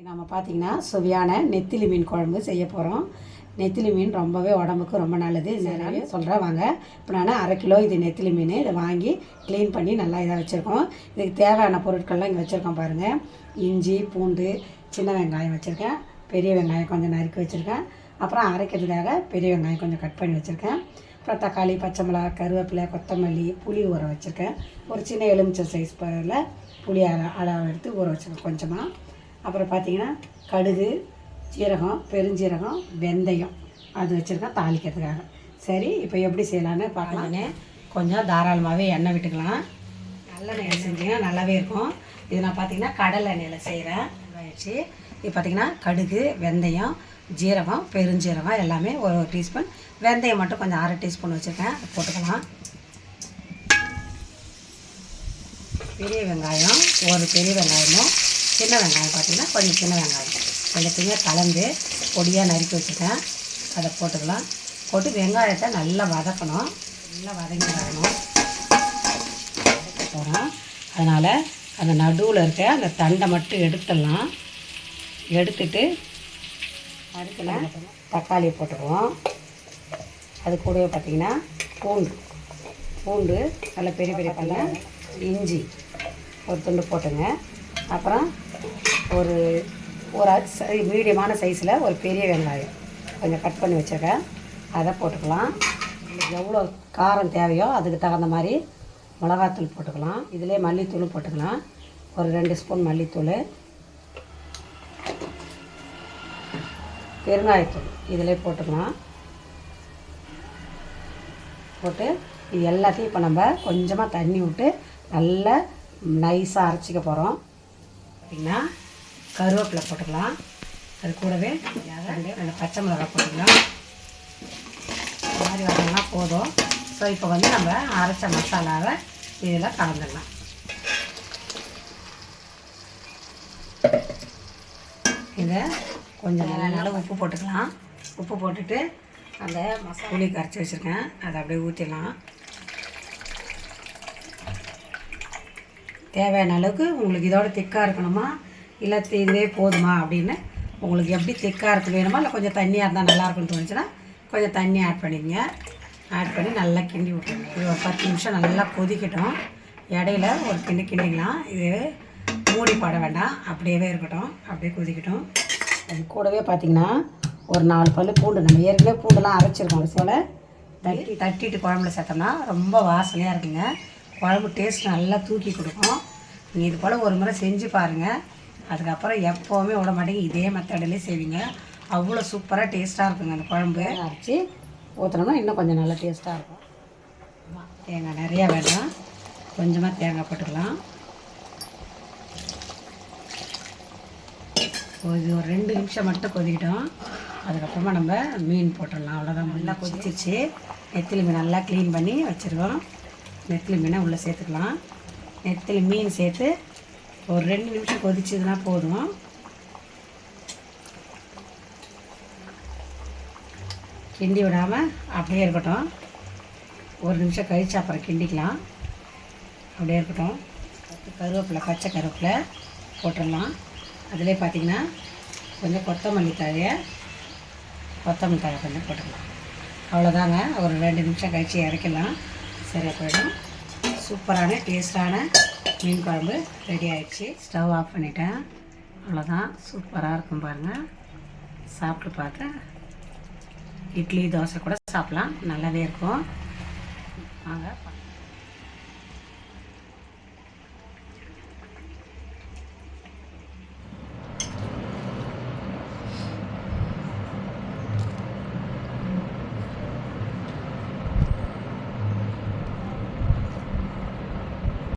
நம்ம பார்த்திங்கன்னா சுவையான நெத்திலி மீன் குழம்பு செய்ய போகிறோம். நெத்திலி மீன் ரொம்பவே உடம்புக்கு ரொம்ப நல்லது. நிறைய சொல்கிறேன் வாங்க. இப்போ நான் 1/2 கிலோ இது நெத்திலி மீன் இதை வாங்கி க்ளீன் பண்ணி நல்லா இதாக வச்சுருக்கோம். இதுக்கு தேவையான பொருட்கள்லாம் இங்கே வச்சுருக்கோம் பாருங்கள். இஞ்சி, பூண்டு, சின்ன வெங்காயம் வச்சுருக்கேன். பெரிய வெங்காயம் கொஞ்சம் நறுக்கி வச்சுருக்கேன். அப்புறம் அரைக்கிறதுக்காக பெரிய வெங்காயம் கொஞ்சம் கட் பண்ணி வச்சுருக்கேன். அப்புறம் தக்காளி, பச்சை மிளகா, கருவேப்பிலை, கொத்தமல்லி, புளி ஊற வச்சுருக்கேன். ஒரு சின்ன எலுமிச்சை சைஸ் பழத்தில் புளி அளவு எடுத்து ஊற வச்சுருக்கேன் கொஞ்சமாக. அப்புறம் பார்த்திங்கன்னா கடுகு, சீரகம், பெருஞ்சீரகம், வெந்தயம் அது வச்சுருக்கேன் தாளிக்கிறதுக்காக. சரி, இப்போ எப்படி செய்யலான்னு பார்க்கலான்னு கொஞ்சம் தாராளமாகவே எண்ணெய் விட்டுக்கலாம். நல்லெண்ணெய் செஞ்சிங்கன்னா நல்லாவே இருக்கும். இது நான் பார்த்திங்கன்னா கடலை எண்ணெயில் செய்கிறேன். ஆயிடுச்சு. இது பார்த்திங்கன்னா கடுகு, வெந்தயம், ஜீரகம், பெருஞ்சீரகம் எல்லாமே ஒரு டீஸ்பூன், வெந்தயம் மட்டும் கொஞ்சம் 1/2 டீஸ்பூன் வச்சுருக்கேன். அதை போட்டுக்கலாம். பெரிய வெங்காயம் ஒரு பெரிய வெங்காயமும், சின்ன வெங்காயம் பார்த்திங்கன்னா கொஞ்சம் சின்ன வெங்காயம் கொஞ்சத்தையுமே கலந்து பொடியாக நறுக்கி வச்சுட்டேன். அதை போட்டுக்கலாம். போட்டு வெங்காயத்தை நல்லா வதக்கணும். நல்லா வதங்கி வரணும் போகிறோம். அதனால் அந்த நடுவில் இருக்க அந்த தண்டை மட்டும் எடுத்துடலாம். எடுத்துட்டு அதுக்குள்ள தக்காளியை போட்டுக்குவோம். அது கூடவே பார்த்திங்கன்னா பூண்டு நல்ல பெரிய பெரிய பல்ல, இஞ்சி ஒரு துண்டு போட்டுங்க. அப்புறம் ஒரு மீடியமான சைஸில் ஒரு பெரிய வெங்காயம் கொஞ்சம் கட் பண்ணி வச்சுருக்கேன். அதை போட்டுக்கலாம். எவ்வளோ காரம் தேவையோ அதுக்கு தகுந்த மாதிரி மிளகாத்தூள் போட்டுக்கலாம். இதிலே மல்லித்தூளும் போட்டுக்கலாம். ஒரு 2 ஸ்பூன் மல்லித்தூள், பெருங்காயத்தூள் இதிலே போட்டுக்கலாம். போட்டு இது எல்லாத்தையும் இப்போ நம்ம கொஞ்சமாக தண்ணி விட்டு நல்லா நைஸாக அரைச்சிக்க போகிறோம். பார்த்திங்கன்னா கருவேப்பிலை போட்டுக்கலாம். அது கூடவே 2 பச்சை மிளகாய் போட்டுக்கலாம். இந்த மாதிரி வரணும்னா போதும். ஸோ இப்போ வந்து நம்ம அரைச்ச மசாலாவை இதில் கலந்துடலாம். இதை கொஞ்சம் நல்லா உப்பு போட்டுக்கலாம். உப்பு போட்டுட்டு அந்த புளி கரைச்சி வச்சுருக்கேன் அதை அப்படியே ஊற்றிடலாம். தேவையான அளவுக்கு உங்களுக்கு இதோட திக்காக இருக்கணுமா இல்லை இதுவே போதுமா அப்படின்னு உங்களுக்கு எப்படி திக்காக இருக்க வேணுமா இல்லை கொஞ்சம் தண்ணியாக இருந்தால் நல்லாயிருக்குன்னு தோணுச்சுன்னா கொஞ்சம் தண்ணி ஆட் பண்ணிக்கங்க. ஆட் பண்ணி நல்லா கிண்டி விட்டுருங்க. இது ஒரு 10 நிமிஷம் நல்லா கொதிக்கட்டும். இடையில ஒரு கிண்டிக்கலாம். இது மூடி போட வேண்டாம், அப்படியே இருக்கட்டும். அப்படியே கொதிக்கட்டும். அது கூடவே பார்த்திங்கன்னா ஒரு 4 பல் பூண்டு, நம்ம ஏற்கனவே பூண்டெல்லாம் அரைச்சிருக்கோம். அது போல் தட்டிட்டு குழம்புல சேர்த்தோம்னா ரொம்ப வாசனையாக இருக்குங்க. குழம்பு டேஸ்ட் நல்லா தூக்கி கொடுக்கும். நீங்கள் இது போல் ஒரு முறை செஞ்சு பாருங்கள். அதுக்கப்புறம் எப்போவுமே விட மாட்டேங்க, இதே மெத்தடிலே செய்வீங்க. அவ்வளோ சூப்பராக டேஸ்ட்டாக இருக்குங்க. அந்த குழம்பு அரைச்சி ஊற்றினோம்னா இன்னும் கொஞ்சம் நல்லா டேஸ்ட்டாக இருக்கும். தேங்காய் நிறையா வேண்டாம், கொஞ்சமாக தேங்காய் போட்டுக்கலாம். இது ஒரு 2 நிமிஷம் மட்டும் கொதிக்கிட்டோம். அதுக்கப்புறமா நம்ம மீன் போட்டுடலாம். அவ்வளோதான். நல்லா கொதிச்சிருச்சு. நெத்திலி மீன் நல்லா க்ளீன் பண்ணி வச்சுருக்கோம். நெத்திலி மீனை உள்ளே சேர்த்துக்கலாம். நெத்திலி மீன் சேர்த்து ஒரு 2 நிமிஷம் கொதிச்சதுன்னா போதும். கிண்டி விடாமல் அப்படியே இருக்கட்டும். ஒரு நிமிஷம் கழித்து அப்புறம் கிண்டிக்கலாம். அப்படியே இருக்கட்டும். கருவேப்பிலை, பச்சை கருவேப்பிலை போட்டுடலாம். அதிலே பார்த்திங்கன்னா கொஞ்சம் கொத்தமல்லி தழை கொஞ்சம் போட்டுக்கலாம். அவ்வளோதாங்க. ஒரு 2 நிமிஷம் கழித்து இறக்கலாம். சரியாக போயிடும். சூப்பரான டேஸ்டான மீன் குழம்பு ரெடி ஆகிடுச்சு. ஸ்டவ் ஆஃப் பண்ணிட்டேன். அவ்வளோதான். சூப்பராக இருக்கும் பாருங்கள். சாப்பிட்டு பார்த்து இட்லி, தோசை கூட சாப்பிட்லாம். நல்லாவே இருக்கும். வாங்க.